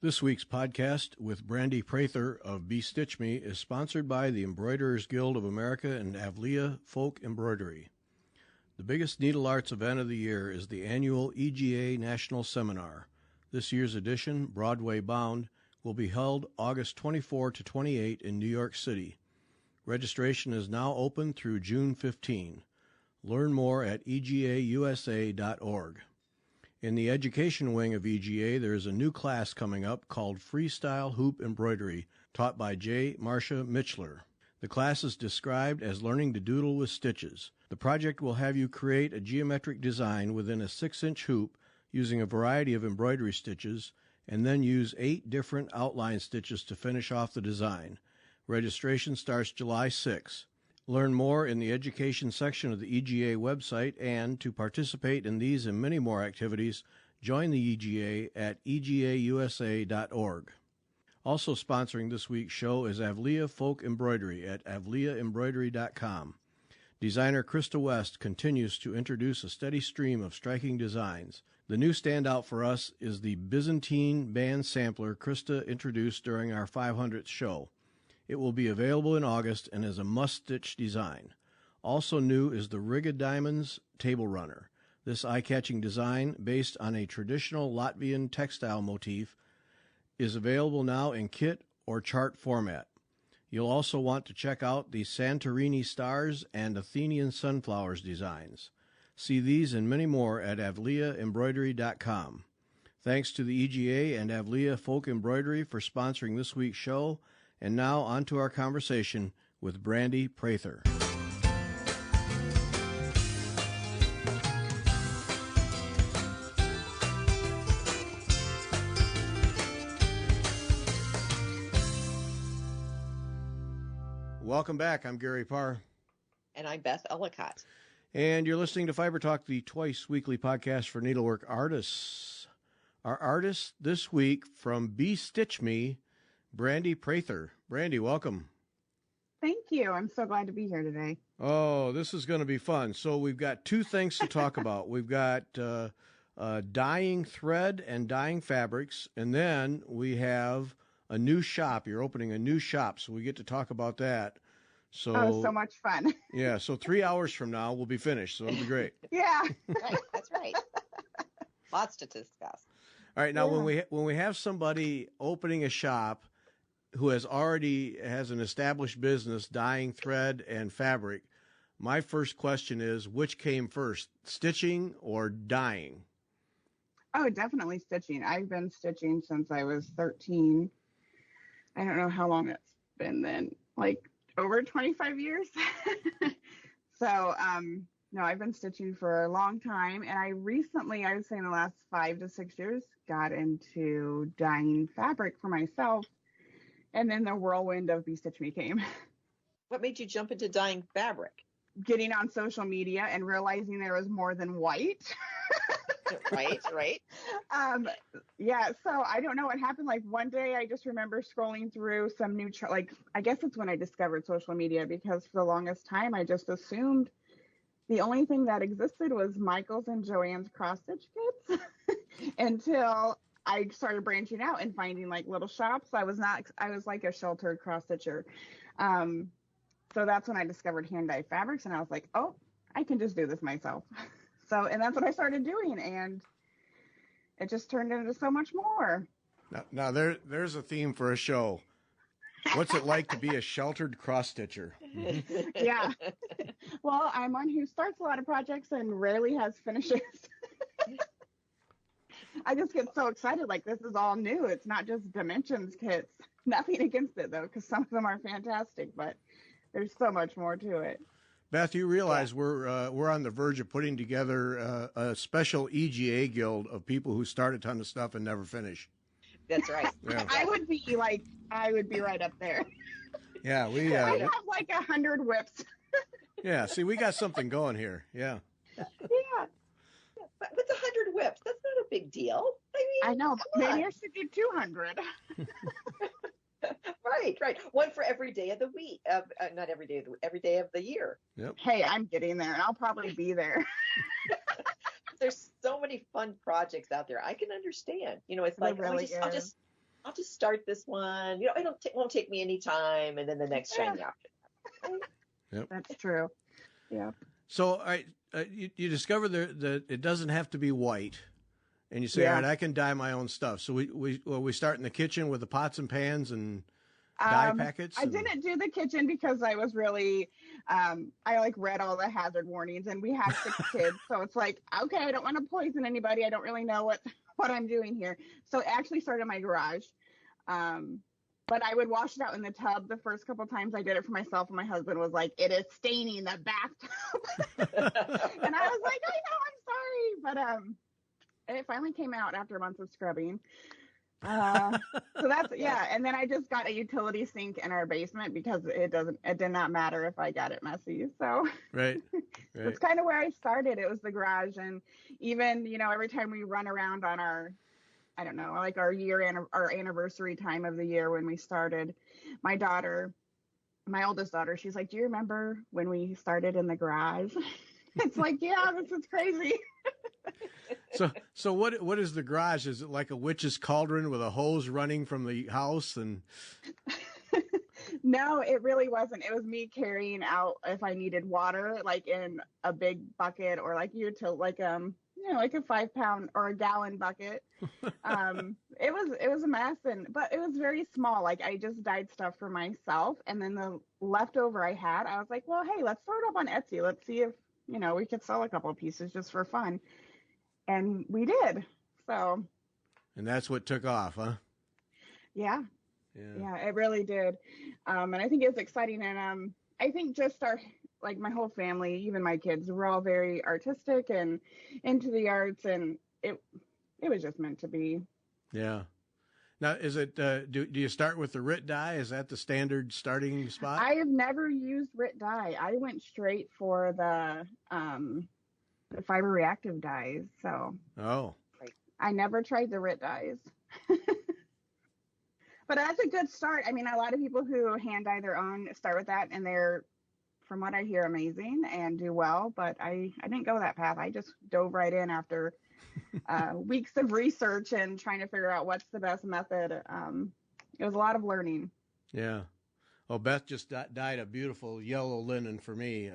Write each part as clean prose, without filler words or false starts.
This week's podcast with Brandy Prather of beStitchMe is sponsored by the Embroiderers Guild of America and Avlia Folk Embroidery. The biggest needle arts event of the year is the annual EGA National Seminar. This year's edition, Broadway Bound, will be held August 24 to 28 in New York City. Registration is now open through June 15. Learn more at egausa.org. In the education wing of EGA, there is a new class coming up called Freestyle Hoop Embroidery, taught by J. Marcia Mitchler. The class is described as learning to doodle with stitches. The project will have you create a geometric design within a 6-inch hoop using a variety of embroidery stitches, and then use 8 different outline stitches to finish off the design. Registration starts July 6. Learn more in the education section of the EGA website, and to participate in these and many more activities, join the EGA at egausa.org. Also sponsoring this week's show is Avlia Folk Embroidery at avliaembroidery.com. Designer Krista West continues to introduce a steady stream of striking designs. The new standout for us is the Byzantine band sampler Krista introduced during our 500th show. It will be available in August and is a must-stitch design. Also new is the Riga Diamonds Table Runner. This eye-catching design, based on a traditional Latvian textile motif, is available now in kit or chart format. You'll also want to check out the Santorini Stars and Athenian Sunflowers designs. See these and many more at avliaembroidery.com. Thanks to the EGA and Avlia Folk Embroidery for sponsoring this week's show. And now on to our conversation with Brandy Prather. Welcome back. I'm Gary Parr. And I'm Beth Ellicott. And you're listening to Fiber Talk, the twice-weekly podcast for needlework artists. Our artist this week from beStitchMe, Brandy Prather. Brandy, welcome. Thank you. I'm so glad to be here today. Oh, this is going to be fun. So we've got 2 things to talk about. We've got dyeing thread and dyeing fabrics, and then we have a new shop. You're opening a new shop, so we get to talk about that. So much fun. Yeah, so 3 hours from now we'll be finished, so it'll be great. Yeah. Right, that's right. Lots to discuss. All right, now when we have somebody opening a shop who has an established business dyeing thread and fabric, my first question is, which came first, stitching or dyeing? Oh, definitely stitching. I've been stitching since I was 13. I don't know how long it's been then, like over 25 years. So, no, I've been stitching for a long time. And I recently, I would say in the last 5 to 6 years, got into dyeing fabric for myself. And then the whirlwind of beStitchMe came. What made you jump into dyeing fabric? Getting on social media and realizing there was more than white. Right. Yeah, so I don't know what happened. Like one day I just remember scrolling through some new, I guess it's when I discovered social media, because for the longest time I just assumed the only thing that existed was Michael's and Joann's cross-stitch kits until I started branching out and finding like little shops. I was like a sheltered cross stitcher. So that's when I discovered hand dyed fabrics, and I was like, oh, I can just do this myself. And that's what I started doing, and it just turned into so much more. Now there's a theme for a show. What's it like to be a sheltered cross stitcher? Yeah. Well, I'm one who starts a lot of projects and rarely has finishes. I just get so excited, like this is all new. It's not just dimensions kits. Nothing against it though, because some of them are fantastic, but there's so much more to it. Beth, you realize we're on the verge of putting together a special EGA guild of people who start a ton of stuff and never finish. That's right. Yeah. I would be right up there. Yeah, I have like 100 whips. Yeah, see, we got something going here. Yeah. Yeah. But with 100 whips, that's not a big deal. I know. Maybe I should do 200. Right. One for every day of the week. Not every day of the year. Yep. Hey, I'm getting there, and I'll probably be there. There's so many fun projects out there. I can understand. It's like, I'll I'll just start this one. Won't take me any time. And then the next shiny object. Right? Yep. That's true. Yeah. So you discover that it doesn't have to be white, and you say, all right, I can dye my own stuff. So we start in the kitchen with the pots and pans and dye packets. I didn't do the kitchen because I was really, I read all the hazard warnings, and we had 6 kids, so it's like, okay, I don't want to poison anybody. I don't really know what I'm doing here. So it actually started in my garage. But I would wash it out in the tub the first couple times I did it for myself, and my husband was like, it is staining the bathtub. And I was like, I know, I'm sorry. But it finally came out after months of scrubbing. So that's, and then I just got a utility sink in our basement because it did not matter if I got it messy. So right. That's kind of where I started. It was the garage. And even, every time we run around on our, I don't know, like our anniversary time of the year when we started, my oldest daughter, she's like, do you remember when we started in the garage? It's like, yeah, this is crazy. So what is the garage? Is it like a witch's cauldron with a hose running from the house? And no, it really wasn't. It was me carrying out if I needed water, like in a big bucket, or like like a 5-pound or a gallon bucket. It was a mess, but it was very small. Like I just dyed stuff for myself, and then the leftover I had, I was like, well, hey, let's throw it up on Etsy. Let's see if we could sell a couple of pieces just for fun. And we did. So. And that's what took off, huh? Yeah. Yeah, it really did. And I think it's exciting. And I think just my whole family, even my kids, we're all very artistic and into the arts, and it was just meant to be. Yeah. Now, is it, do you start with the RIT dye? Is that the standard starting spot? I have never used RIT dye. I went straight for the fiber reactive dyes. So. Oh. I never tried the RIT dyes. But that's a good start. I mean, a lot of people who hand dye their own start with that, and they're, from what I hear, amazing and do well. But I didn't go that path. I just dove right in after weeks of research and trying to figure out what's the best method. It was a lot of learning. Yeah. Well, Beth just dyed a beautiful yellow linen for me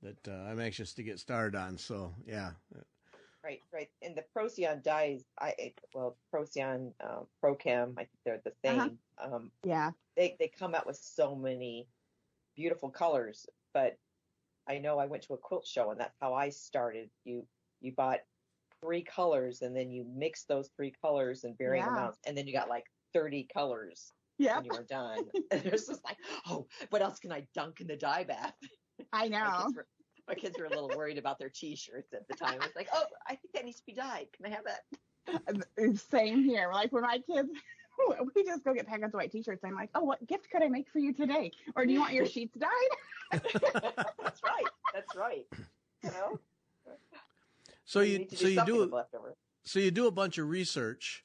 that I'm anxious to get started on. So, yeah. Right. And the Procyon dyes, Procyon, Prochem, I think they're the same. Yeah. They come out with so many beautiful colors, but I know I went to a quilt show, and that's how I started. You bought 3 colors, and then you mix those 3 colors in varying amounts, and then you got like 30 colors when you were done. And there's just like, oh, what else can I dunk in the dye bath? I know. My kids were a little worried about their T-shirts at the time. It's like, oh, I think that needs to be dyed. Can I have that? Same here. Like when my kids, we just go get packets of white T-shirts. I'm like, oh, what gift could I make for you today? Or do you want your sheets dyed? That's right. So you do a bunch of research,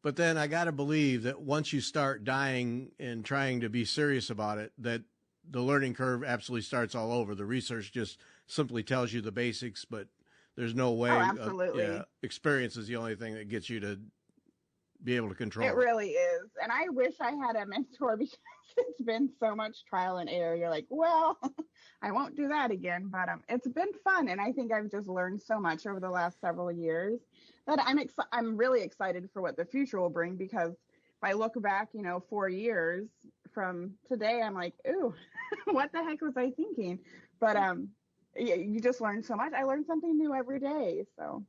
but then I got to believe that once you start dyeing and trying to be serious about it, that the learning curve absolutely starts all over. The research just simply tells you the basics, but there's no way. Oh, absolutely. Experience is the only thing that gets you to be able to control it. It really is. And I wish I had a mentor because it's been so much trial and error. You're like, well, I won't do that again. But it's been fun. And I think I've just learned so much over the last several years that I'm really excited for what the future will bring, because if I look back, 4 years from today, I'm like, ooh, what the heck was I thinking? But you just learn so much. I learn something new every day, so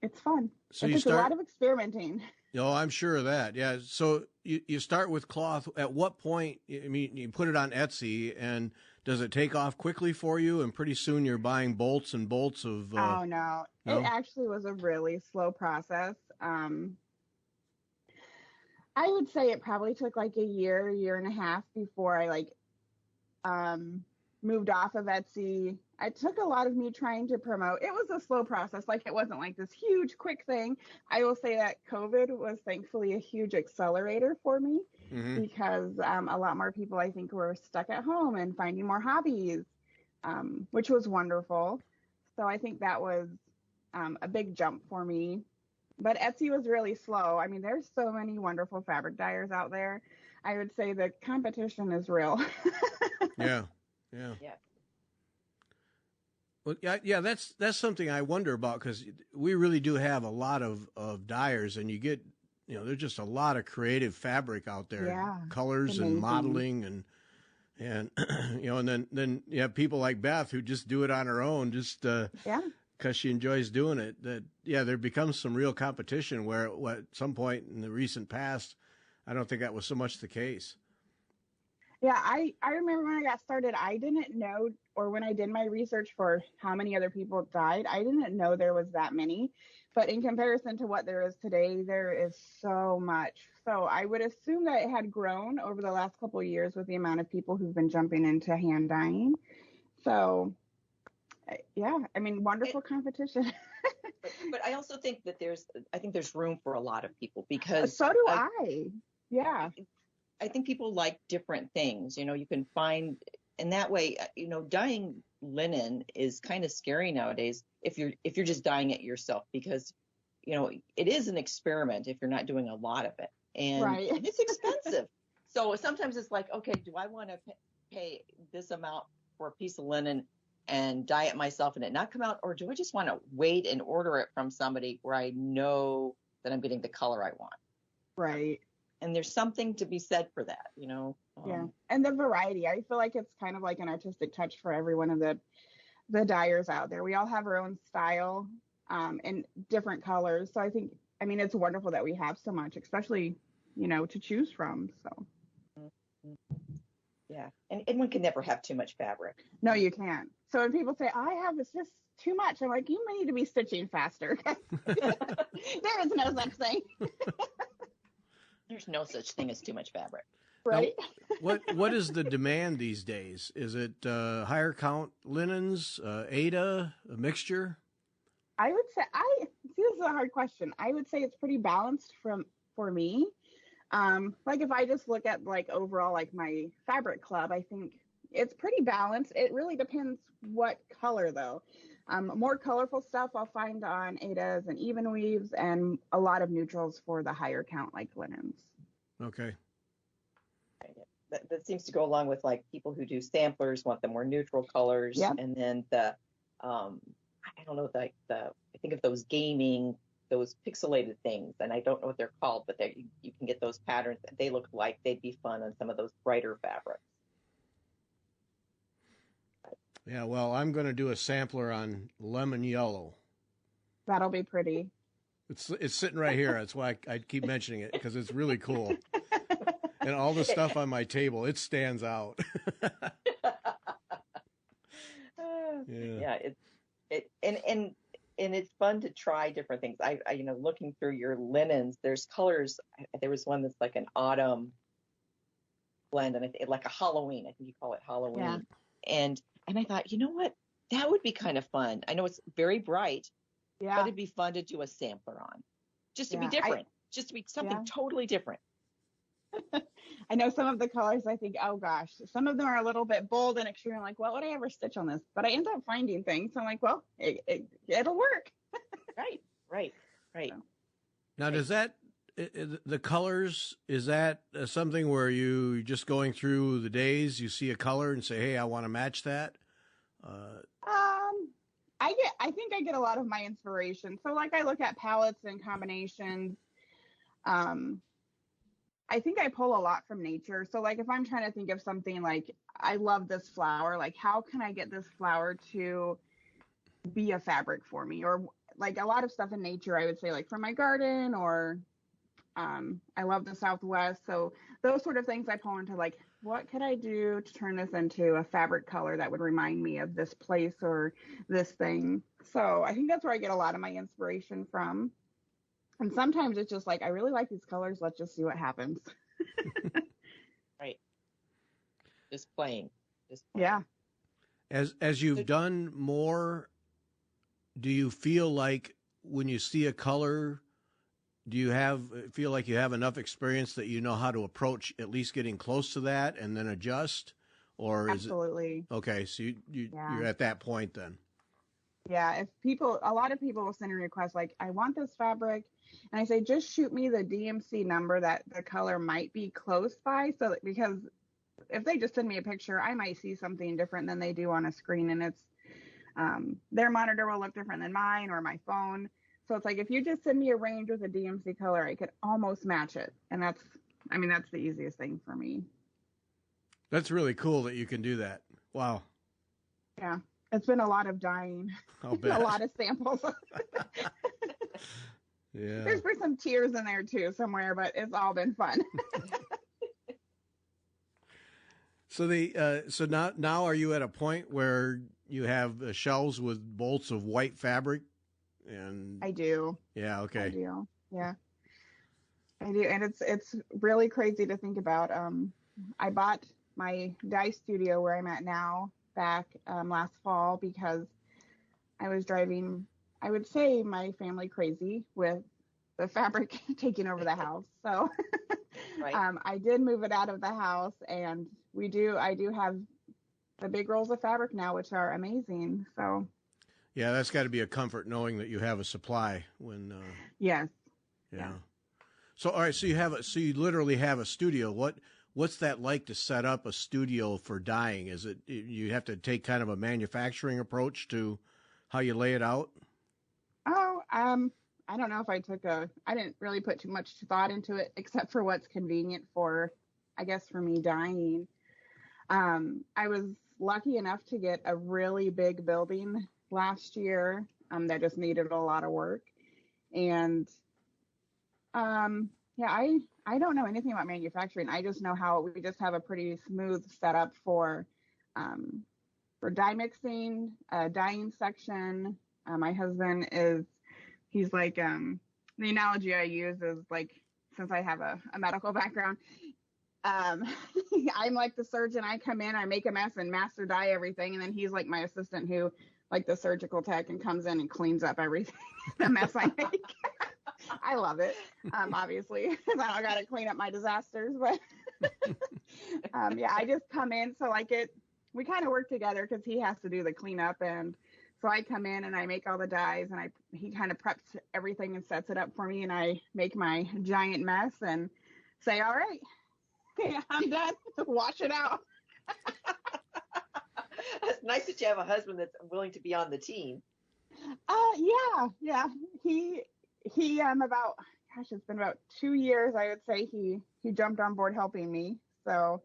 it's fun. So it's a lot of experimenting. I'm sure of that. Yeah. So you start with cloth. At what point? I mean, you put it on Etsy, and does it take off quickly for you? And pretty soon you're buying bolts and bolts of. Oh no, it actually was a really slow process. I would say it probably took like a year and a half before I moved off of Etsy. It took a lot of me trying to promote. It was a slow process. Like, it wasn't like this huge quick thing. I will say that COVID was thankfully a huge accelerator for me, because a lot more people, I think, were stuck at home and finding more hobbies, which was wonderful. So I think that was a big jump for me. But Etsy was really slow. I mean, there's so many wonderful fabric dyers out there. I would say the competition is real. Yeah, yeah. Yeah. Well, yeah, that's something I wonder about because we really do have a lot of dyers, and you get, there's just a lot of creative fabric out there, Yeah, colors and amazing. modeling, and and then you have people like Beth who just do it on her own, just Yeah. because she enjoys doing it. That there becomes some real competition where at some point in the recent past, I don't think that was so much the case. Yeah, I remember when I got started, I didn't know, or when I did my research for how many other people died, I didn't know there was that many. But in comparison to what there is today, there is so much. So I would assume that it had grown over the last couple of years with the amount of people who've been jumping into hand dyeing. So, yeah, I mean, wonderful competition. But I also think that there's room for a lot of people because So do I. Yeah. I think people like different things. You can find, and that way, dyeing linen is kind of scary nowadays if you're just dyeing it yourself because, it is an experiment if you're not doing a lot of it, and Right. it's expensive. So sometimes it's like, okay, do I want to pay this amount for a piece of linen and dye it myself and it not come out, or do I just want to wait and order it from somebody where I know that I'm getting the color I want? Right. And there's something to be said for that, Yeah. And the variety, I feel like it's kind of like an artistic touch for every one of the dyers out there. We all have our own style and different colors. So I mean, it's wonderful that we have so much, especially, to choose from. So. Yeah. And one can never have too much fabric. No, you can't. So when people say, it's just too much, I'm like, you may need to be stitching faster. There is no such thing. There's no such thing as too much fabric. Right. Now, what is the demand these days? Is it higher count linens, Ada, a mixture? I would say this is a hard question. I would say it's pretty balanced for me. Like if I just look at like overall like my fabric club, I think it's pretty balanced. It really depends what color though. More colorful stuff I'll find on Adas and even weaves, and a lot of neutrals for the higher count like linens. Okay. That seems to go along with like people who do samplers want the more neutral colors, Yep. And then the I don't know, like I think of those pixelated things, and I don't know what they're called, but you can get those patterns. They look like they'd be fun on some of those brighter fabrics. Yeah, well, I'm going to do a sampler on lemon yellow. That'll be pretty. It's sitting right here. That's why I keep mentioning it, because it's really cool. And all the stuff on my table, it stands out. Yeah, and it's fun to try different things. I looking through your linens, there's colors. There was one that's like an autumn blend, and I think like a Halloween. I think you call it Halloween. Yeah. And I thought, you know what, that would be kind of fun. I know it's very bright, Yeah. but it'd be fun to do a sampler on, just to be different, just to be something totally different. I know some of the colors, I think, oh gosh, some of them are a little bit bold and extreme. I'm like, what would I ever stitch on this? But I end up finding things. So I'm like, well, it'll work. Right. So. Now, does that, the colors, is that something where you just going through the days, you see a color and say, hey, I want to match that? I think I get a lot of my inspiration. So like I look at palettes and combinations. I think I pull a lot from nature. So like if I'm trying to think of something like, I love this flower, like how can I get this flower to be a fabric for me? Or like a lot of stuff in nature, I would say like from my garden, or I love the Southwest. So those sort of things I pull into, like, what could I do to turn this into a fabric color that would remind me of this place or this thing? So I think that's where I get a lot of my inspiration from. And sometimes it's just like, I really like these colors. Let's just see what happens. Right. Just playing. Yeah. As you've done more, do you feel like when you see a color, do you feel like you have enough experience that you know how to approach at least getting close to that and then adjust? Or is Absolutely. it okay? So you're at that point then. Yeah, a lot of people will send a request like, I want this fabric. And I say, just shoot me the DMC number that the color might be close by. Because if they just send me a picture, I might see something different than they do on a screen. And their monitor will look different than mine or my phone. So it's like, if you just send me a range with a DMC color, I could almost match it. And that's the easiest thing for me. That's really cool that you can do that. Wow. Yeah. It's been a lot of dyeing. I'll bet. A lot of samples. Yeah. There's been some tears in there too somewhere, but it's all been fun. So now are you at a point where you have shelves with bolts of white fabric? And I do. Yeah, okay. I do. Yeah. I do. And it's really crazy to think about. I bought my dye studio where I'm at now back last fall because I was driving, I would say, my family crazy with the fabric taking over the house. So right. I did move it out of the house, and I do have the big rolls of fabric now, which are amazing. So yeah, that's got to be a comfort knowing that you have a supply when yes. Yeah. So all right, so you literally have a studio. What's that like to set up a studio for dyeing? Is it you have to take kind of a manufacturing approach to how you lay it out? Oh, I don't know if I didn't really put too much thought into it except for what's convenient for me dyeing. I was lucky enough to get a really big building last year that just needed a lot of work. And yeah, I don't know anything about manufacturing. I just know how we just have a pretty smooth setup for dye mixing, dyeing section. My husband he's like, the analogy I use is like, since I have a medical background, I'm like the surgeon. I come in, I make a mess and master dye everything. And then he's like my assistant who, like the surgical tech, and comes in and cleans up everything, the mess I make. I love it. Obviously, I don't got to clean up my disasters, but yeah, I just come in. So we kind of work together because he has to do the cleanup. And so I come in and I make all the dyes, and he kind of preps everything and sets it up for me. And I make my giant mess and say, all right, I'm done. Wash it out. It's nice that you have a husband that's willing to be on the team. Yeah. He it's been about 2 years, I would say, he jumped on board helping me. So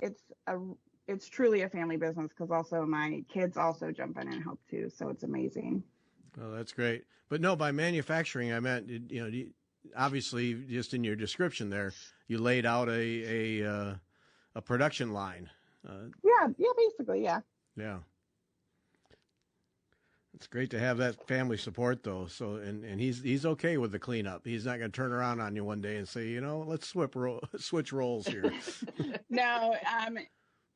it's truly a family business because also my kids also jump in and help too. So it's amazing. Oh, that's great. But no, by manufacturing, I meant, obviously just in your description there, you laid out a production line. Yeah, basically, yeah. Yeah. It's great to have that family support, though. So, and he's okay with the cleanup. He's not going to turn around on you one day and say, let's switch roles here. No,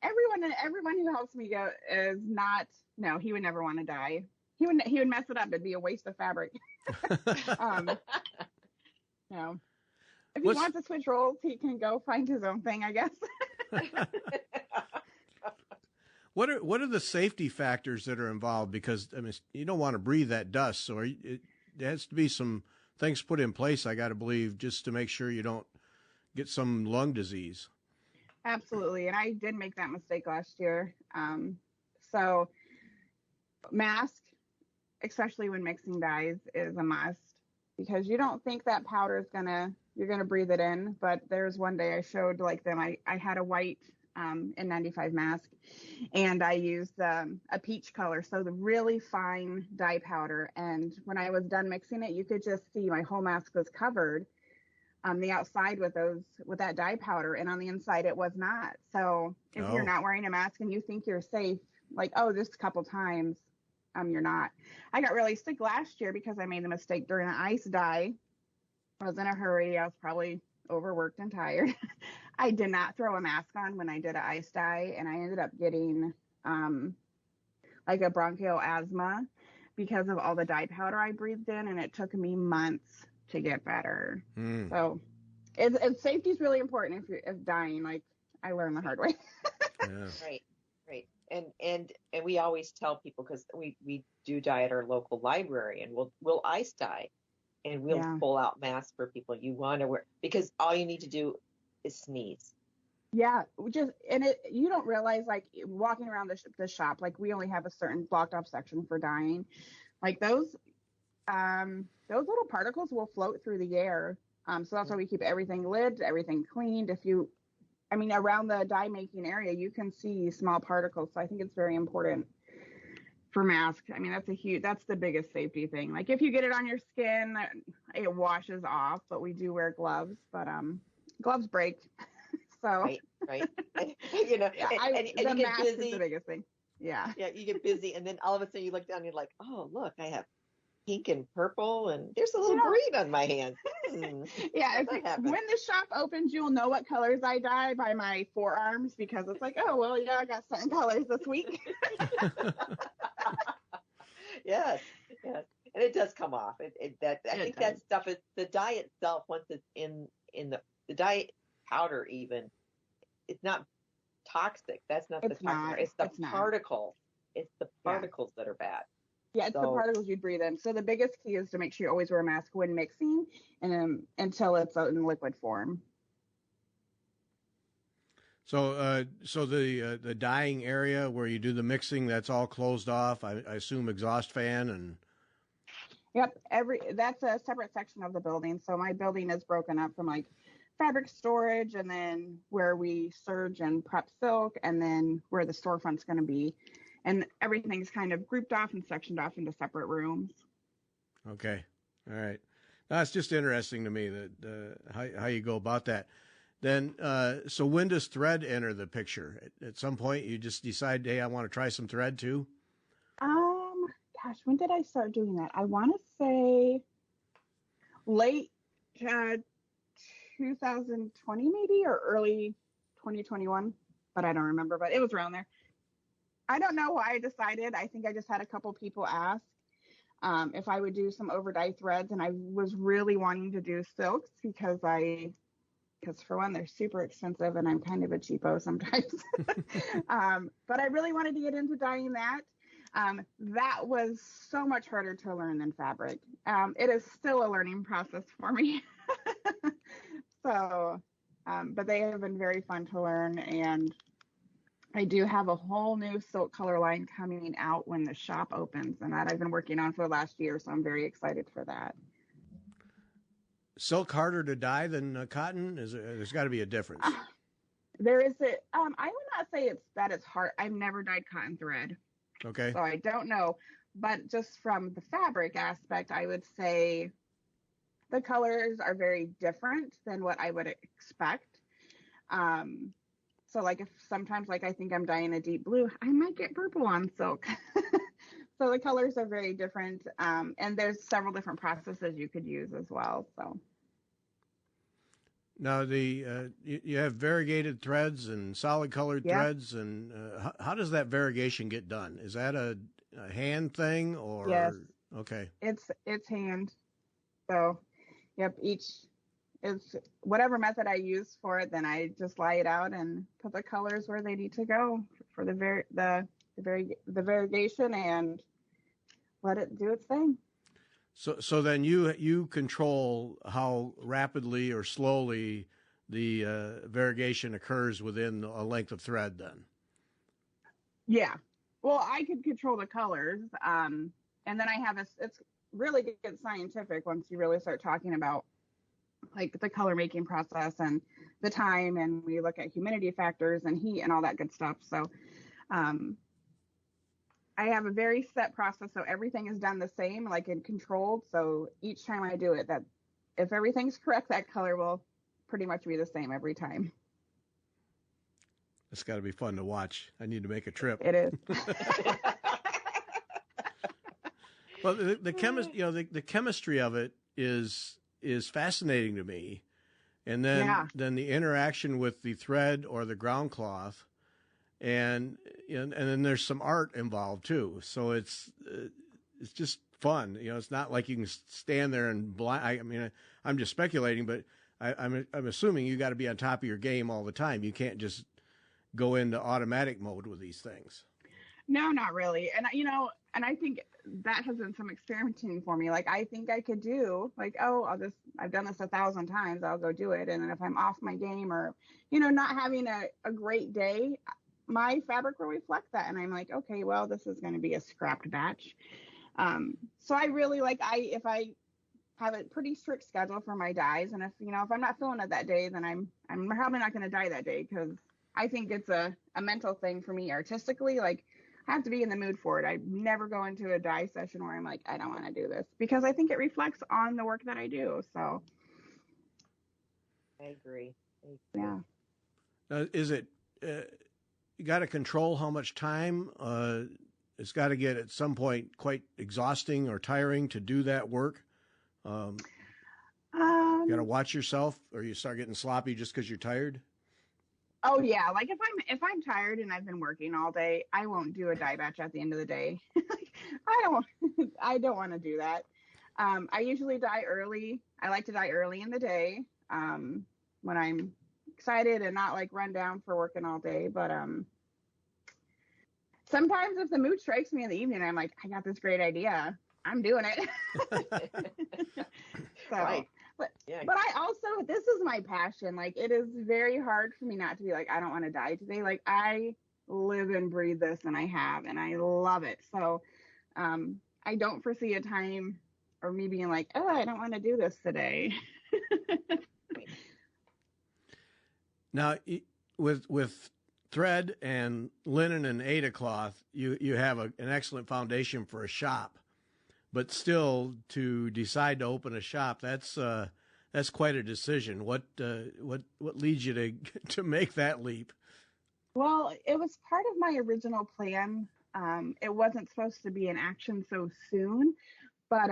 everyone who helps me go is not. No, he would never want to dye. He would mess it up. It'd be a waste of fabric. No. If he wants to switch roles, he can go find his own thing, I guess. What are the safety factors that are involved? Because you don't want to breathe that dust, so there has to be some things put in place, I got to believe, just to make sure you don't get some lung disease. Absolutely, and I did make that mistake last year. So mask, especially when mixing dyes, is a must because you don't think that powder you're gonna breathe it in. But there's one day I showed them. I had a white N95 mask, and I used a peach color, so the really fine dye powder. And when I was done mixing it, you could just see my whole mask was covered on the outside with that dye powder, and on the inside it was not. So if you're not wearing a mask and you think you're safe, just a couple times, you're not. I got really sick last year because I made the mistake during an ice dye. I was in a hurry. I was probably overworked and tired. I did not throw a mask on when I did an ice dye, and I ended up getting a bronchial asthma because of all the dye powder I breathed in, and it took me months to get better. So safety is really important if dyeing. I learned the hard way. Yeah. Right. And we always tell people, because we do dye at our local library, and we'll ice dye, and we'll Yeah. pull out masks for people. You want to wear, because all you need to do is sneeze. Yeah, you don't realize, like, walking around the shop, like, we only have a certain blocked off section for dyeing. Like, those little particles will float through the air. So that's why we keep everything lit, everything cleaned. Around the dye making area, you can see small particles. So I think it's very important for masks. I mean, that's the biggest safety thing. Like, if you get it on your skin, it washes off, but we do wear gloves, but gloves break. So Right. You know, yeah, and the you get mask is busy. the biggest thing. Yeah. Yeah, you get busy, and then all of a sudden you look down and you're like, oh, look, I have pink and purple, and there's a little green on my hands. Yeah, when the shop opens, you'll know what colors I dye by my forearms, because it's like, oh, well, yeah, I got certain colors this week. Yes. And it does come off. I think that stuff is the dye itself. Once it's in the dye powder, even, it's not toxic. That's not the toxic. It's the particles. It's the particles that are bad. Yeah, it's the particles you breathe in. So the biggest key is to make sure you always wear a mask when mixing, and until it's in liquid form. So the dyeing area where you do the mixing, that's all closed off. I assume exhaust fan and. Yep, that's a separate section of the building. So my building is broken up from, like, fabric storage, and then where we serge and prep silk, and then where the storefront's going to be. And everything's kind of grouped off and sectioned off into separate rooms. Okay. All right. That's just interesting to me, that how you go about that. Then, so when does thread enter the picture? At some point, you just decide, hey, I want to try some thread too? Gosh, when did I start doing that? I want to say late 2020 maybe, or early 2021, but I don't remember, but it was around there. I don't know why I decided. I think I just had a couple people ask if I would do some over dye threads, and I was really wanting to do silks because for one, they're super expensive, and I'm kind of a cheapo sometimes. But I really wanted to get into dyeing that. That was so much harder to learn than fabric. It is still a learning process for me. So, but they have been very fun to learn, and I do have a whole new silk color line coming out when the shop opens, and that I've been working on for the last year, so I'm very excited for that. Silk harder to dye than cotton? There's got to be a difference. There is I would not say it's hard. I've never dyed cotton thread. Okay. So I don't know, but just from the fabric aspect, I would say the colors are very different than what I would expect. So, like, if sometimes, like, I think I'm dyeing a deep blue, I might get purple on silk. So the colors are very different, and there's several different processes you could use as well. So now you have variegated threads and solid colored threads, and how does that variegation get done? Is that a hand thing, or? Yes. Okay. It's hand. So, yep, it's whatever method I use for it, then I just lie it out and put the colors where they need to go for the variegation, and let it do its thing. So then you control how rapidly or slowly the variegation occurs within a length of thread then. Yeah. Well, I could control the colors, and then I have it's really gets scientific once you really start talking about, like, the color making process and the time, and we look at humidity factors and heat and all that good stuff. So I have a very set process, so everything is done the same, like, and controlled. So each time I do it, that if everything's correct, that color will pretty much be the same every time. It's got to be fun to watch. I need to make a trip. It is. Well, the chemistry of it is fascinating to me, and then the interaction with the thread or the ground cloth, and then there's some art involved too. So it's just fun. It's not like you can stand there and I'm just speculating, but I'm assuming you got to be on top of your game all the time. You can't just go into automatic mode with these things. No, not really. And and I think that has been some experimenting for me. Like I think I could do like, oh, I've done this 1,000 times. I'll go do it. And then if I'm off my game or, not having a great day, my fabric will reflect that. And I'm like, okay, well, this is going to be a scrapped batch. So I really if I have a pretty strict schedule for my dyes, and if I'm not feeling it that day, then I'm probably not going to dye that day, because I think it's a mental thing for me artistically. Like I have to be in the mood for it. I never go into a dye session where I'm like, I don't want to do this, because I think it reflects on the work that I do. So I agree. yeah. Is it you got to control how much time? It's got to get at some point quite exhausting or tiring to do that work. You got to watch yourself, or you start getting sloppy just because you're tired. Oh yeah, like if I'm tired and I've been working all day, I won't do a dye batch at the end of the day. I don't want to do that. I usually dye early. I like to dye early in the day, when I'm excited and not like run down for working all day. But sometimes if the mood strikes me in the evening, I'm like, I got this great idea, I'm doing it. So, Right. but Yeah. but I also, this is my passion. Like it is very hard for me not to be like, I don't want to dye today. Like I live and breathe this, and I love it. So I don't foresee a time or me being like, oh, I don't want to do this today. Now, with thread and linen and Ada cloth, you have an excellent foundation for a shop. But still, to decide to open a shop, that's quite a decision. What leads you to make that leap? Well, it was part of my original plan. It wasn't supposed to be in action so soon, but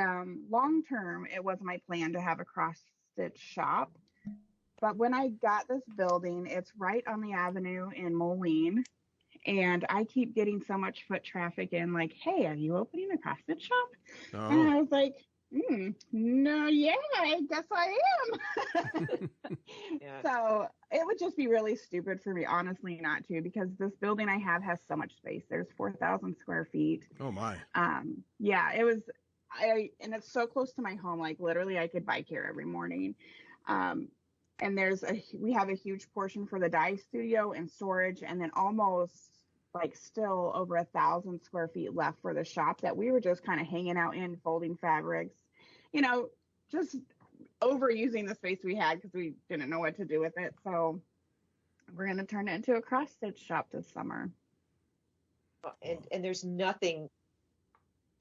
long term, it was my plan to have a cross stitch shop. But when I got this building, it's right on the avenue in Moline, and I keep getting so much foot traffic in, like, hey, are you opening a cross stitch shop? Oh. And I was like, no, yeah, I guess I am. Yeah. So it would just be really stupid for me, honestly, not to, because this building I have has so much space. There's 4,000 square feet. Oh my. Yeah, and it's so close to my home. Like literally I could bike here every morning. And we have a huge portion for the dye studio and storage, and then almost like still over 1,000 square feet left for the shop that we were just kind of hanging out in, folding fabrics, just overusing the space we had because we didn't know what to do with it. So we're going to turn it into a cross stitch shop this summer. And there's nothing,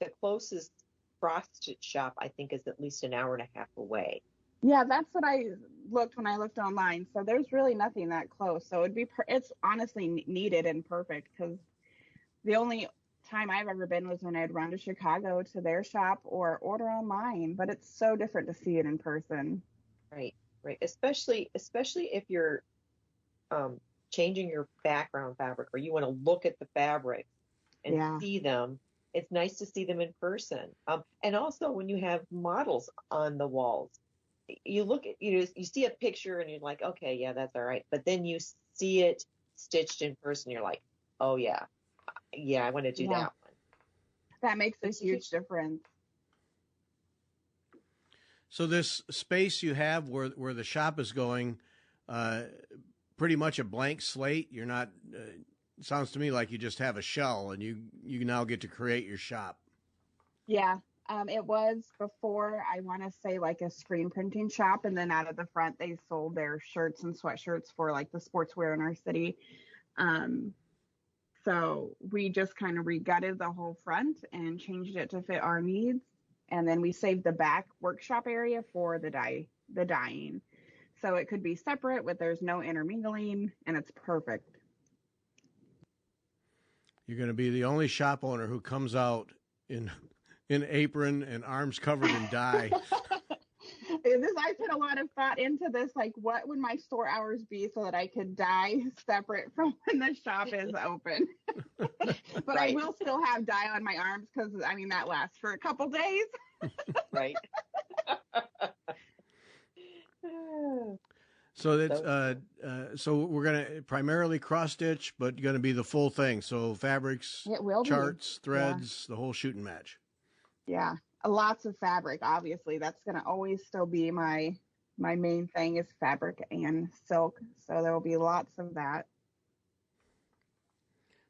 the closest cross stitch shop I think is at least an hour and a half away. Yeah, that's what I looked when I looked online. So there's really nothing that close. So it's honestly needed and perfect, because the only time I've ever been was when I'd run to Chicago to their shop or order online. But it's so different to see it in person. Right. Especially if you're changing your background fabric, or you want to look at the fabric and see them. It's nice to see them in person. And also when you have models on the walls, you look at, you see a picture and you're like, okay, yeah, that's all right. But then you see it stitched in person, you're like, oh yeah, I want to do that one. That makes a huge difference. So this space you have where the shop is going, pretty much a blank slate. You're not. It sounds to me like you just have a shell, and you now get to create your shop. Yeah. It was before, I want to say, like a screen printing shop, and then out of the front they sold their shirts and sweatshirts for like the sportswear in our city. So we just kind of regutted the whole front and changed it to fit our needs, and then we saved the back workshop area for the dyeing, so it could be separate, there's no intermingling, and it's perfect. You're going to be the only shop owner who comes out in apron and arms covered in dye. I put a lot of thought into this. Like, what would my store hours be so that I could dye separate from when the shop is open? But right. I will still have dye on my arms, because that lasts for a couple days. Right. So that's so we're gonna primarily cross stitch, but gonna be the full thing. So fabrics, It will charts, be. threads, the whole shooting match. Yeah. Lots of fabric, obviously. That's going to always still be my main thing is fabric and silk. So there will be lots of that.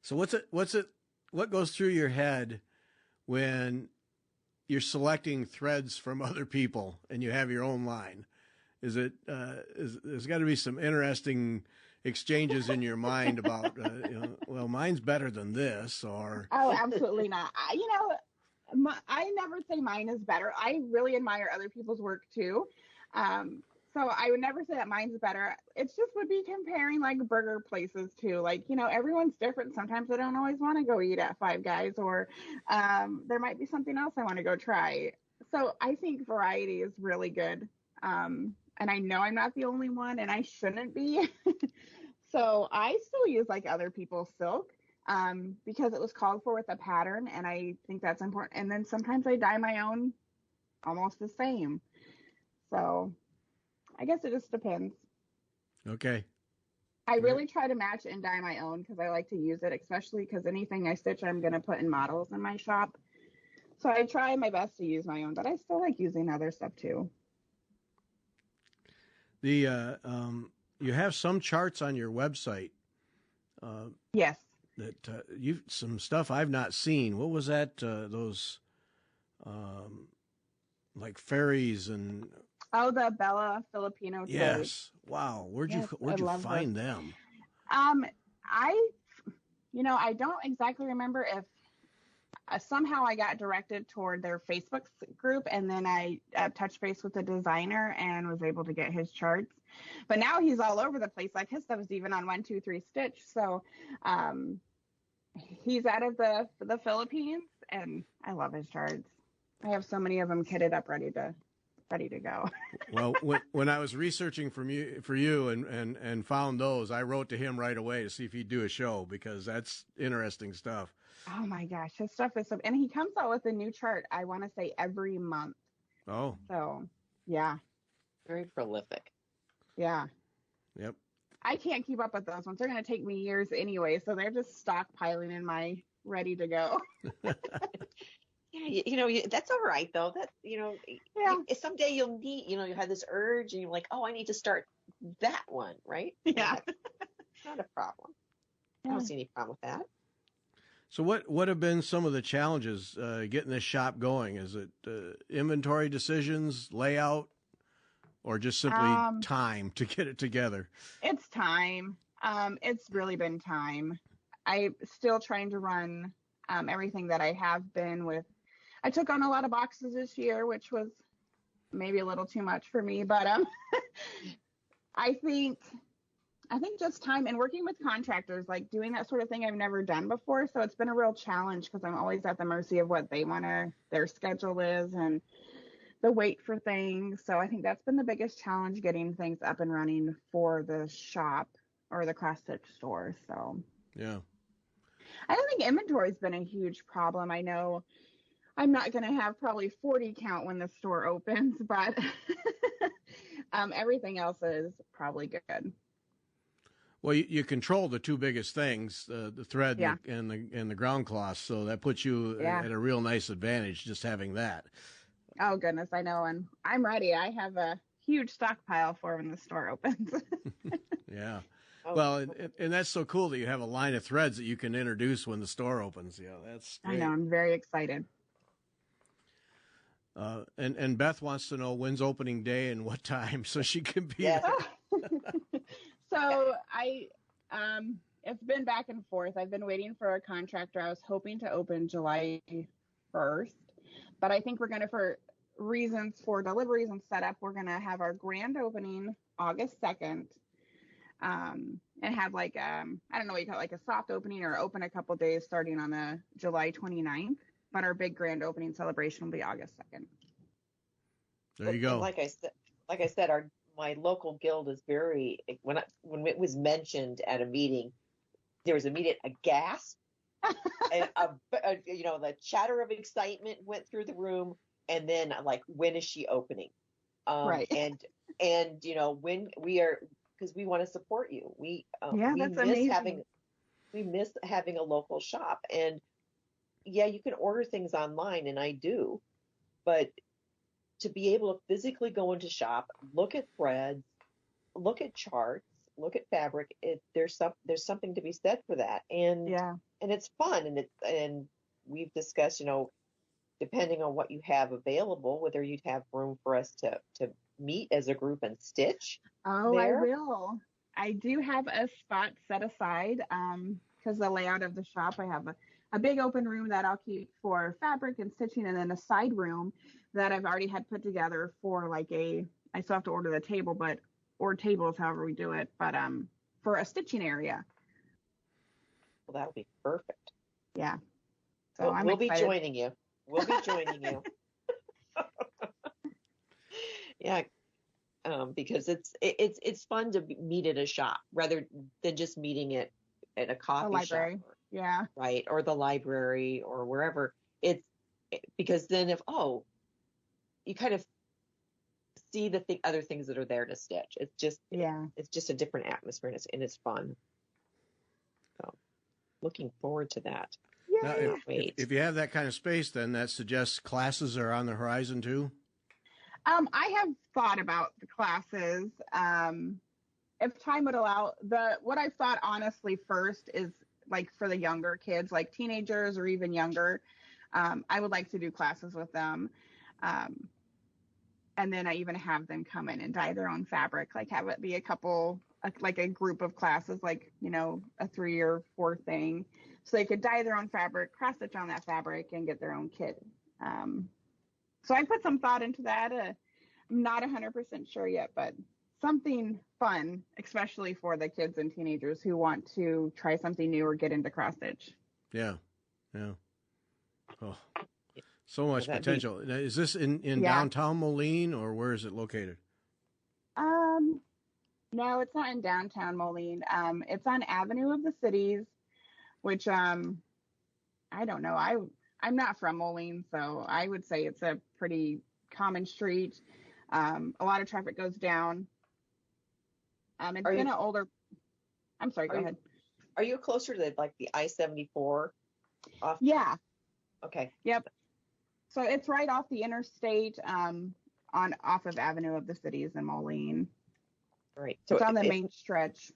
So what goes through your head when you're selecting threads from other people and you have your own line? There's got to be some interesting exchanges in your mind about, well, mine's better than this, or. Oh, absolutely not. I never say mine is better. I really admire other people's work too. So I would never say that mine's better. It's just would be comparing like burger places too. Like, everyone's different. Sometimes I don't always want to go eat at Five Guys, or there might be something else I want to go try. So I think variety is really good. And I know I'm not the only one, and I shouldn't be. So I still use like other people's silk because it was called for with a pattern, and I think that's important. And then sometimes I dye my own almost the same. So I guess it just depends. Okay. I really try to match and dye my own because I like to use it, especially because anything I stitch, I'm going to put in models in my shop. So I try my best to use my own, but I still like using other stuff too. The you have some charts on your website. Yes. That you've some stuff I've not seen. What was that? Those like fairies and. Oh, the Bella Filipino fairies. Yes. Wow. Where'd you find them? I don't exactly remember if somehow I got directed toward their Facebook group, and then I touched base with the designer and was able to get his charts. But now he's all over the place. Like his stuff is even on 1-2-3 Stitch. So he's out of the Philippines, and I love his charts. I have so many of them kitted up, ready to go. Well, when I was researching for you and found those, I wrote to him right away to see if he'd do a show, because that's interesting stuff. Oh my gosh, his stuff is so, and he comes out with a new chart, I want to say every month. Oh. So, yeah. Very prolific. Yeah. Yep. I can't keep up with those ones. They're going to take me years anyway, so they're just stockpiling in my ready to go. Yeah, that's all right though. That someday you'll need, you have this urge, and you're like, oh, I need to start that one, right? Yeah, not a problem. I don't see any problem with that. So what have been some of the challenges getting this shop going? Is it inventory decisions, layout, or just simply time to get it together? It's time. It's really been time. I'm still trying to run everything that I have been with. I took on a lot of boxes this year, which was maybe a little too much for me, but I think just time and working with contractors, like doing that sort of thing I've never done before. So it's been a real challenge because I'm always at the mercy of what their schedule is and the wait for things. So I think that's been the biggest challenge, getting things up and running for the shop or the cross stitch store. So yeah, I don't think inventory's been a huge problem. I know I'm not going to have probably 40 count when the store opens, but everything else is probably good. Well, you control the two biggest things, the thread and the ground cloth, so that puts you at a real nice advantage just having that. Oh, goodness, I know, and I'm ready. I have a huge stockpile for when the store opens. Yeah. Well, and that's so cool that you have a line of threads that you can introduce when the store opens. Yeah, that's great. I know, I'm very excited. And Beth wants to know when's opening day and what time, so she can be there. So it's been back and forth. I've been waiting for a contractor. I was hoping to open July 1st, but I think we're going to, for reasons for deliveries and setup, we're going to have our grand opening August 2nd, and have like, I don't know what you call it, like a soft opening, or open a couple days starting on the July 29th. But our big grand opening celebration will be August 2nd. There you go. And like I said, my local guild is very, when it was mentioned at a meeting, there was immediate a gasp, and the chatter of excitement went through the room, and then like, when is she opening? Right. And And when we are, because we want to support you, we that's miss amazing. having a local shop. And yeah, you can order things online, and I do, but to be able to physically go into shop, look at threads, look at charts, look at fabric, there's something to be said for that. And Yeah. and it's fun, and we've discussed, depending on what you have available, whether you'd have room for us to meet as a group and stitch Oh, I there. will. I do have a spot set aside because the layout of the shop, I have a big open room that I'll keep for fabric and stitching, and then a side room that I've already had put together for I still have to order the table, or tables, however we do it, but for a stitching area. Well, that'll be perfect. Yeah. So I'm we'll be excited. joining you. We'll be joining you. Yeah. Because it's fun to meet at a shop rather than just meeting it at a coffee shop, Yeah. right, or the library or wherever. Because then you kind of see the other things that are there to stitch. It's just a different atmosphere, and it's fun. So, looking forward to that. Now, if you have that kind of space, then that suggests classes are on the horizon too. I have thought about the classes. If time would allow, what I've thought honestly first is like for the younger kids, like teenagers or even younger. I would like to do classes with them. And then I even have them come in and dye their own fabric, like have it be like a group of classes, like, a 3 or 4 thing. So they could dye their own fabric, cross stitch on that fabric, and get their own kit. So I put some thought into that. I'm not 100% sure yet, but something fun, especially for the kids and teenagers who want to try something new or get into cross stitch. Yeah. Oh, so much potential. Is this in downtown Moline, or where is it located? No, it's not in downtown Moline. It's on Avenue of the Cities, which I don't know. I'm not from Moline, so I would say it's a pretty common street. A lot of traffic goes down. It's been an older. I'm sorry. Go ahead. Are you closer to like the I-74? Yeah. Okay. Yep. So it's right off the interstate, off of Avenue of the Cities in Moline. Right. So it's on the main stretch.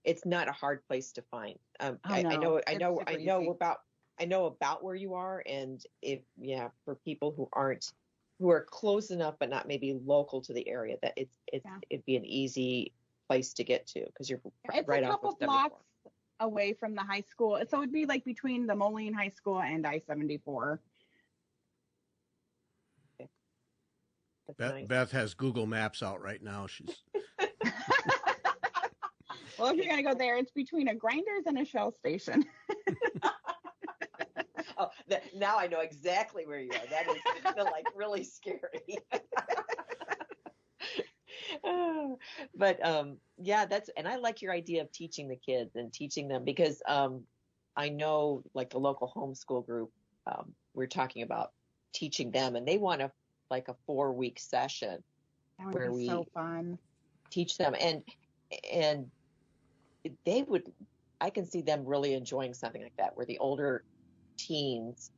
It's not a hard place to find. I know about where you are, and for people who are close enough but not maybe local to the area, that it'd be an easy place to get to, because you're right off of 74. It's a couple blocks away from the high school. So it'd be like between the Moline High School and I-74. Okay. Nice. Beth has Google Maps out right now. She's well, if you're gonna go there, it's between a Grinders and a Shell station. Oh, now I know exactly where you are. That is like really scary. But and I like your idea of teaching the kids and teaching them, because I know, like, the local homeschool group, we're talking about teaching them, and they want a 4-week session where we so fun teach them, and I can see them really enjoying something like that, where the older teens,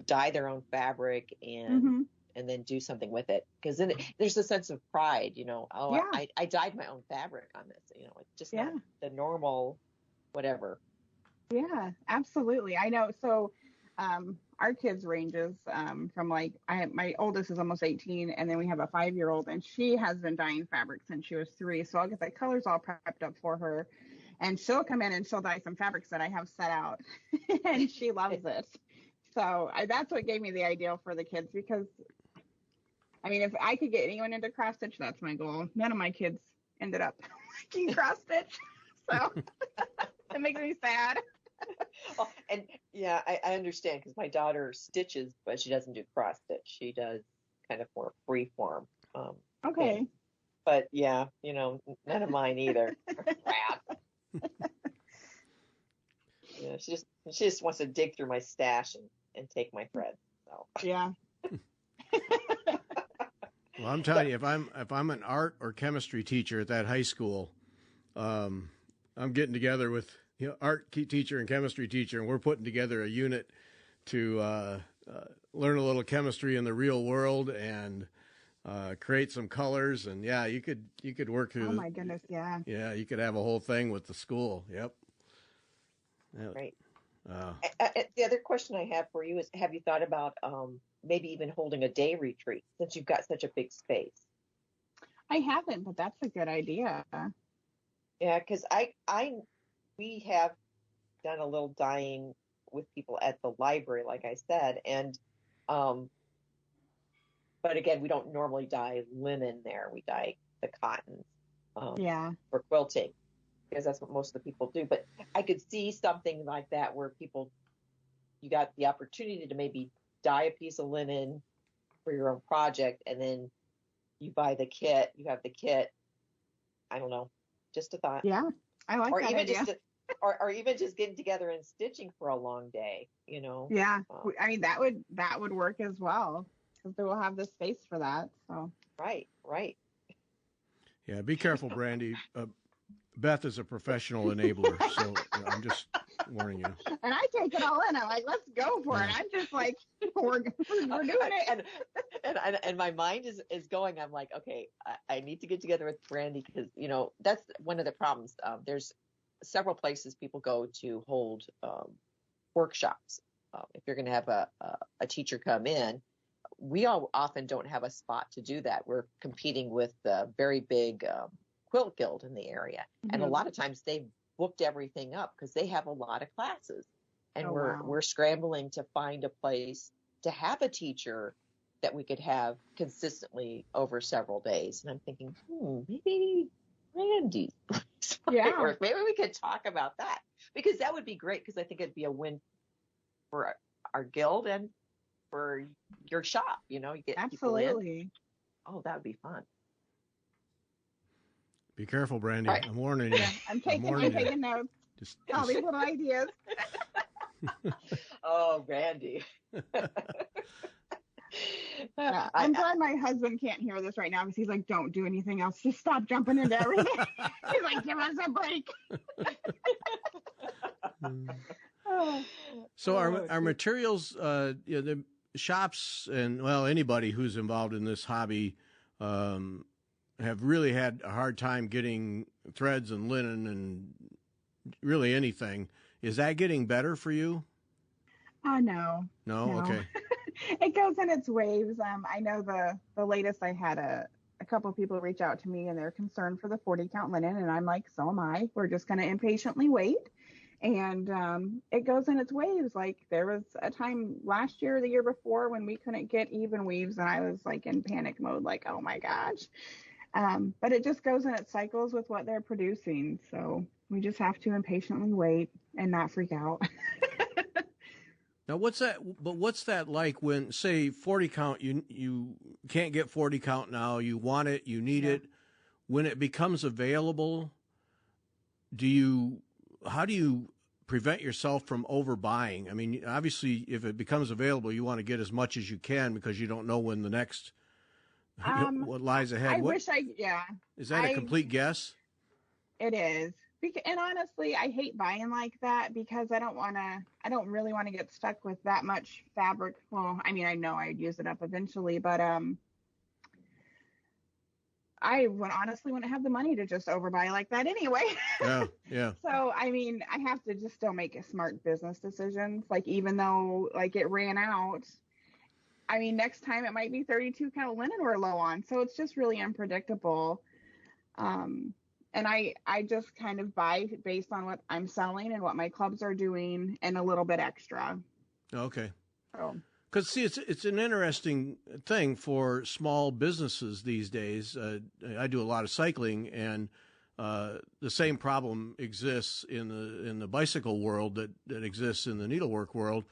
dye their own fabric and then do something with it, because then there's a sense of pride, I dyed my own fabric on this, it's just not the normal whatever. Yeah, absolutely. I know. So our kids ranges from my oldest is almost 18, and then we have a 5-year-old, and she has been dyeing fabric since she was 3. So I'll get the colors all prepped up for her, and she'll come in and she'll dye some fabrics that I have set out, and she loves it. So that's what gave me the idea for the kids, because if I could get anyone into cross stitch, that's my goal. None of my kids ended up liking cross stitch, so it makes me sad. Oh, and I understand, because my daughter stitches, but she doesn't do cross stitch. She does kind of more free form. Okay. Thing. But none of mine either. Crap. She just wants to dig through my stash and take my thread. So yeah. Well, I'm telling you, if I'm an art or chemistry teacher at that high school, I'm getting together with art teacher and chemistry teacher, and we're putting together a unit to learn a little chemistry in the real world and create some colors. And yeah, you could work through. Oh my goodness, yeah. Yeah, you could have a whole thing with the school. Yep. Right. The other question I have for you is, have you thought about maybe even holding a day retreat since you've got such a big space? I haven't, but that's a good idea. Yeah, because we have done a little dyeing with people at the library, like I said, and but again, we don't normally dye linen there. We dye the cotton for quilting, because that's what most of the people do. But I could see something like that where you got the opportunity to maybe dye a piece of linen for your own project, and then you buy the kit, you have the kit. I don't know, just a thought. Yeah, I like or that even idea. or even just getting together and stitching for a long day, Yeah, I mean, that would work as well, because they will have the space for that. So Right. Yeah, be careful, Brandy. Beth is a professional enabler, so I'm just warning you. And I take it all in. I'm like, let's go for it. I'm just like, we're doing it. And my mind is going. I'm like, okay, I need to get together with Brandy, because that's one of the problems. There's several places people go to hold workshops. If you're going to have a teacher come in, we all often don't have a spot to do that. We're competing with the very big quilt guild in the area, and a lot of times they've booked everything up because they have a lot of classes, and we're scrambling to find a place to have a teacher that we could have consistently over several days. And I'm thinking, maybe Brandy. Yeah. Maybe we could talk about that, because that would be great, because I think it'd be a win for our guild and for your shop. You get people in. Absolutely. Oh, that would be fun. Be careful, Brandy. Right. I'm warning you. Yeah, I'm taking notes. All these little ideas. Oh, Brandy. I'm glad my husband can't hear this right now, because he's like, don't do anything else. Just stop jumping into everything. He's like, give us a break. So our materials, the shops and, well, anybody who's involved in this hobby have really had a hard time getting threads and linen and really anything. Is that getting better for you? No. No? Okay. It goes in its waves. I know the latest, I had a couple of people reach out to me, and they're concerned for the 40 count linen, and I'm like, so am I. We're just going to impatiently wait. And it goes in its waves. Like, there was a time last year or the year before when we couldn't get even weaves, and I was like in panic mode, like, oh my gosh. But it just goes in its cycles with what they're producing. So we just have to impatiently wait and not freak out. Now, what's that like when, say, 40 count, you can't get 40 count now, you want it, you need it. When it becomes available, how do you prevent yourself from overbuying? I mean, obviously, if it becomes available, you want to get as much as you can, because you don't know when the next, what lies ahead. Is that a complete guess? It is. And honestly, I hate buying like that, because I don't really want to get stuck with that much fabric. Well, I mean, I know I'd use it up eventually, but I would honestly wouldn't have the money to just overbuy like that anyway. Yeah. So, I mean, I have to just still make smart business decisions. Like, even though like it ran out, I mean, next time it might be 32 count linen we're low on. So it's just really unpredictable. And I just kind of buy based on what I'm selling and what my clubs are doing, and a little bit extra. Okay. So. Because, see, it's an interesting thing for small businesses these days. I do a lot of cycling, and the same problem exists in the bicycle world that exists in the needlework world.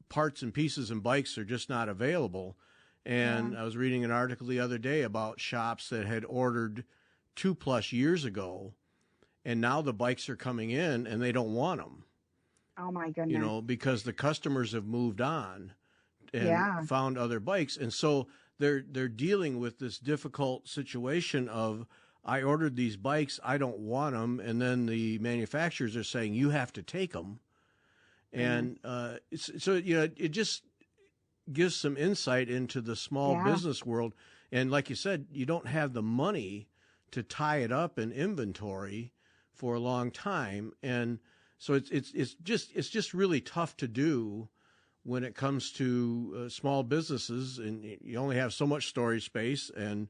Parts and pieces and bikes are just not available. And I was reading an article the other day about shops that had ordered 2+ years ago, and now the bikes are coming in and they don't want them. Oh my goodness. Because the customers have moved on and found other bikes. And so they're dealing with this difficult situation of, I ordered these bikes, I don't want them, and then the manufacturers are saying you have to take them, and so it just gives some insight into the small business world. And like you said, you don't have the money to tie it up in inventory for a long time, and so it's just really tough to do when it comes to small businesses, and you only have so much storage space and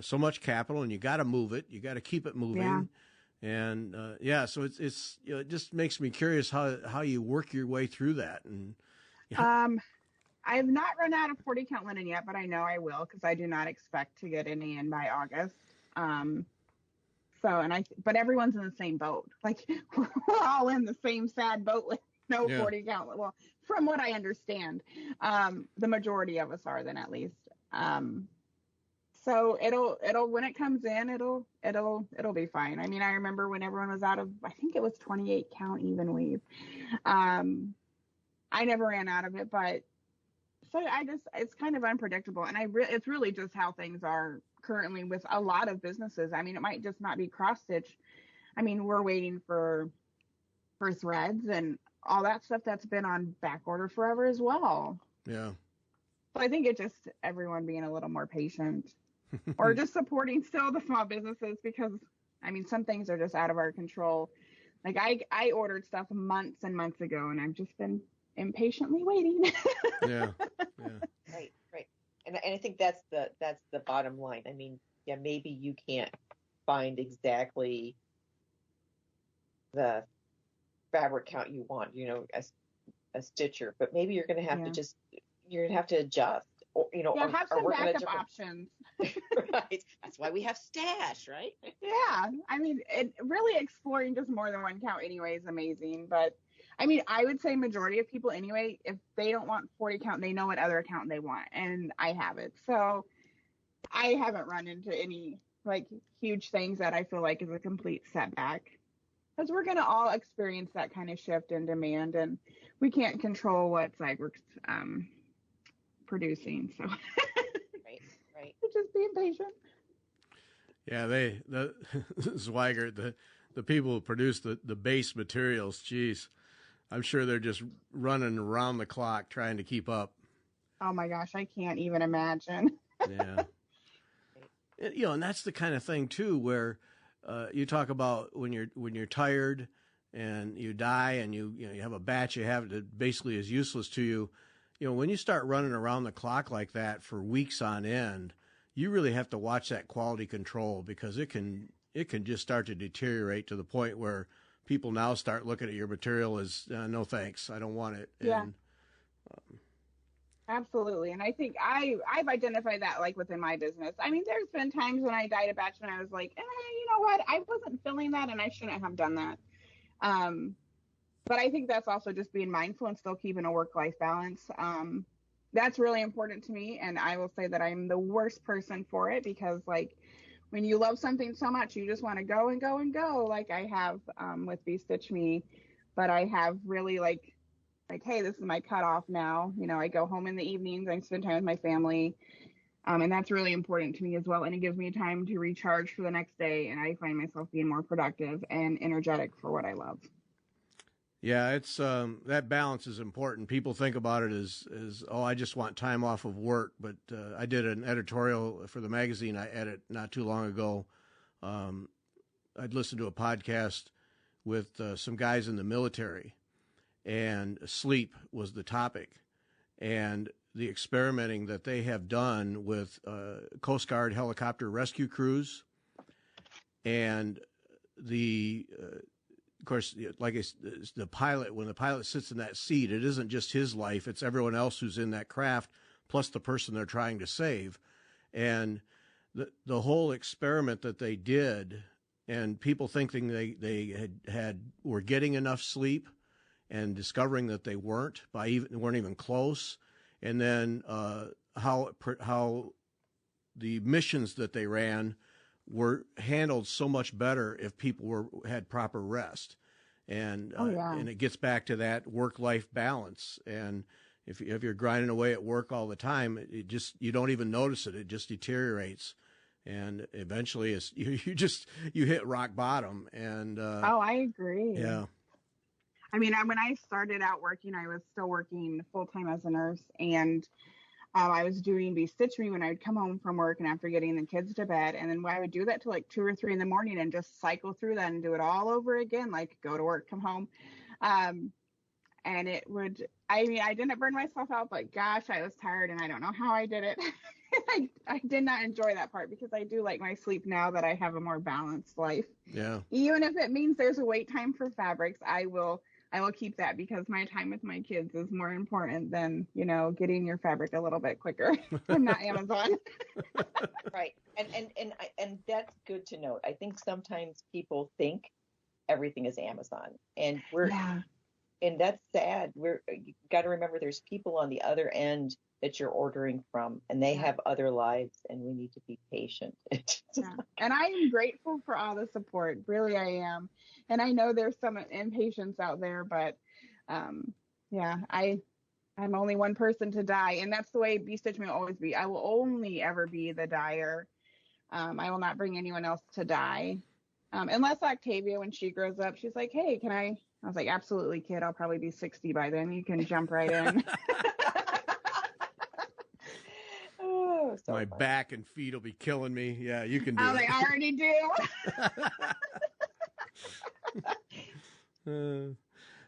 so much capital, and you got to move it, you got to keep it moving, and so it just makes me curious how you work your way through that. And I have not run out of 40 count linen yet, but I know I will, because I do not expect to get any in by August. But everyone's in the same boat. Like, we're all in the same sad boat with no 40 count. Well, from what I understand, the majority of us are, then, at least. So it'll when it comes in, it'll be fine. I mean, I remember when everyone was out of, I think it was 28 count even weave. I never ran out of it, but so it's kind of unpredictable, and it's really just how things are currently with a lot of businesses. I mean, it might just not be cross stitch. I mean, we're waiting for threads and all that stuff that's been on back order forever as well. Yeah. So I think it's just everyone being a little more patient, or just supporting still the small businesses, because I mean, some things are just out of our control. Like, I ordered stuff months and months ago, and I've just been impatiently waiting. Yeah. Right. And I think that's the bottom line. I mean, maybe you can't find exactly the fabric count you want, a stitcher, but maybe you're going to have to you're going to have to adjust, or have some backup options. Right. That's why we have stash, right? Yeah. I mean, really exploring just more than one count anyway is amazing, but I mean, I would say majority of people anyway, if they don't want 40 count, they know what other count they want, and I have it. So I haven't run into any like huge things that I feel like is a complete setback, because we're going to all experience that kind of shift in demand, and we can't control what Cyber's producing. So right. Just being patient. Yeah, the Zweigert, the people who produce the base materials, geez, I'm sure they're just running around the clock trying to keep up. Oh my gosh, I can't even imagine. Yeah. And that's the kind of thing too, where you talk about when you're tired and you die, and you have a batch you have that basically is useless to you. When you start running around the clock like that for weeks on end, you really have to watch that quality control, because it can just start to deteriorate to the point where people now start looking at your material as, no thanks, I don't want it. Yeah. Absolutely. And I think I've identified that, like, within my business. I mean, there's been times when I dyed a batch and I was like, you know what? I wasn't feeling that, and I shouldn't have done that. But I think that's also just being mindful and still keeping a work-life balance. That's really important to me. And I will say that I'm the worst person for it, because, like, when you love something so much, you just want to go and go and go, like I have with beStitchMe. But I have really like, hey, this is my cutoff now. I go home in the evenings, I spend time with my family. And that's really important to me as well. And it gives me time to recharge for the next day. And I find myself being more productive and energetic for what I love. Yeah, it's that balance is important. People think about it as I just want time off of work. But I did an editorial for the magazine I edit not too long ago. I'd listened to a podcast with some guys in the military, and sleep was the topic, and the experimenting that they have done with Coast Guard helicopter rescue crews, and of course, like the pilot, when the pilot sits in that seat, it isn't just his life, it's everyone else who's in that craft, plus the person they're trying to save. And the whole experiment that they did, and people thinking they were getting enough sleep, and discovering that they weren't even close, and then how the missions that they ran were handled so much better if people had proper rest, and and it gets back to that work-life balance. And if you're grinding away at work all the time, you don't even notice it. It just deteriorates, and eventually you hit rock bottom. And oh, I agree. Yeah. I mean, when I started out working, I was still working full time as a nurse, and I was doing beStitchMe when I would come home from work and after getting the kids to bed, and then I would do that till like 2 or 3 in the morning and just cycle through that and do it all over again, like go to work, come home. And it would, I mean, I didn't burn myself out, but gosh, I was tired and I don't know how I did it. I did not enjoy that part because I do like my sleep now that I have a more balanced life. Yeah. Even if it means there's a wait time for fabrics, I will keep that because my time with my kids is more important than, getting your fabric a little bit quicker. I'm not Amazon. Right. And that's good to note. I think sometimes people think everything is Amazon, and and that's sad. You got to remember there's people on the other end that you're ordering from, and they have other lives, and we need to be patient. And I am grateful for all the support. Really, I am. And I know there's some impatience out there, but I'm only one person to dye, and that's the way beStitchMe will always be. I will only ever be the dyer. I will not bring anyone else to dye. Unless Octavia, when she grows up, she's like, hey, can I was like, absolutely, kid. I'll probably be 60 by then. You can jump right in. Oh, so my fun. back and feet will be killing me. Yeah, you can do Oh, it. they already do.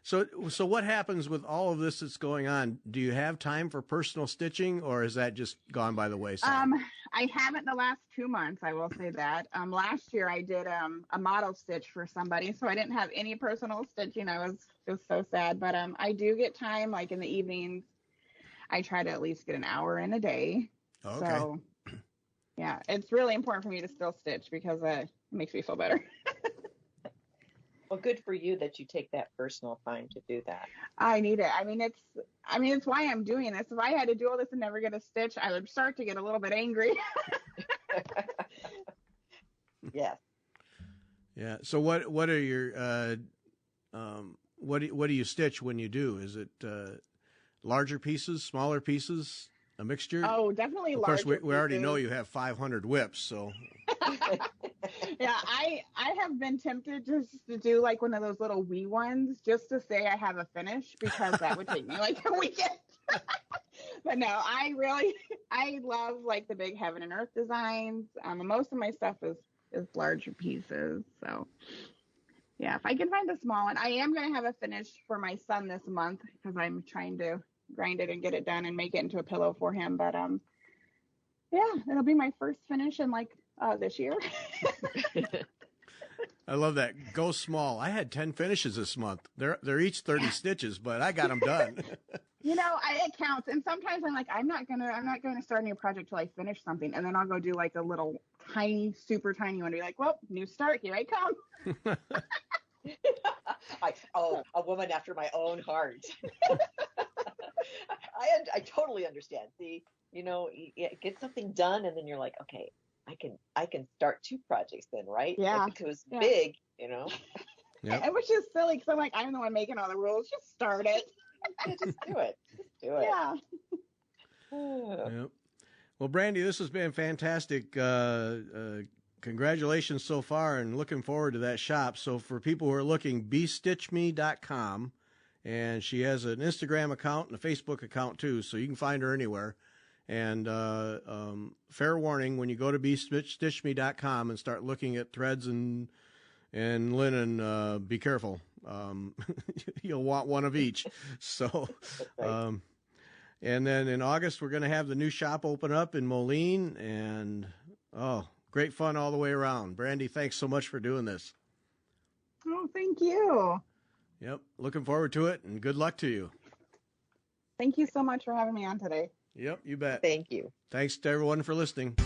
So what happens with all of this that's going on? Do you have time for personal stitching, or is that just gone by the wayside? I haven't the last 2 months, I will say that. Last year I did a model stitch for somebody, so I didn't have any personal stitching. I was just so sad, but I do get time, like in the evenings. I try to at least get an hour in a day. Okay. So yeah, it's really important for me to still stitch because it makes me feel better. Well, good for you that you take that personal time to do that. I need it. I mean, it's why I'm doing this. If I had to do all this and never get a stitch, I would start to get a little bit angry. Yes. Yeah. So what are your what do you stitch when you do? Is it larger pieces, smaller pieces, a mixture? Oh, definitely larger. Of course, we already know you have 500 whips, so. Yeah, I have been tempted just to do like one of those little wee ones just to say I have a finish, because that would take me like a weekend. But no, I love like the big heaven and earth designs. Most of my stuff is larger pieces. So yeah, if I can find a small one, I am going to have a finish for my son this month because I'm trying to grind it and get it done and make it into a pillow for him. But yeah, it'll be my first finish in like this year. I love that. Go small. I had 10 finishes this month. They're each 30 stitches, but I got them done. It counts. And sometimes I'm like, I'm not gonna start a new project till I finish something, and then I'll go do like a little tiny, super tiny one. Be like, well, new start. Here I come. A woman after my own heart. I totally understand. See, you get something done, and then you're like, okay, I can start 2 projects then, right? Yeah. Like, it was big, Yep. It was just silly because I'm like, I'm the one making all the rules. Just start it. Just do it. Just do it. Yeah. Yep. Well, Brandy, this has been fantastic. Congratulations so far, and looking forward to that shop. So for people who are looking, beStitchMe.com, and she has an Instagram account and a Facebook account too, so you can find her anywhere. And fair warning, when you go to beStitchMe.com and start looking at threads and linen, be careful. You'll want one of each. So, and then in August, we're going to have the new shop open up in Moline, and great fun all the way around. Brandy, thanks so much for doing this. Oh, thank you. Yep. Looking forward to it, and good luck to you. Thank you so much for having me on today. Yep, you bet. Thank you. Thanks to everyone for listening.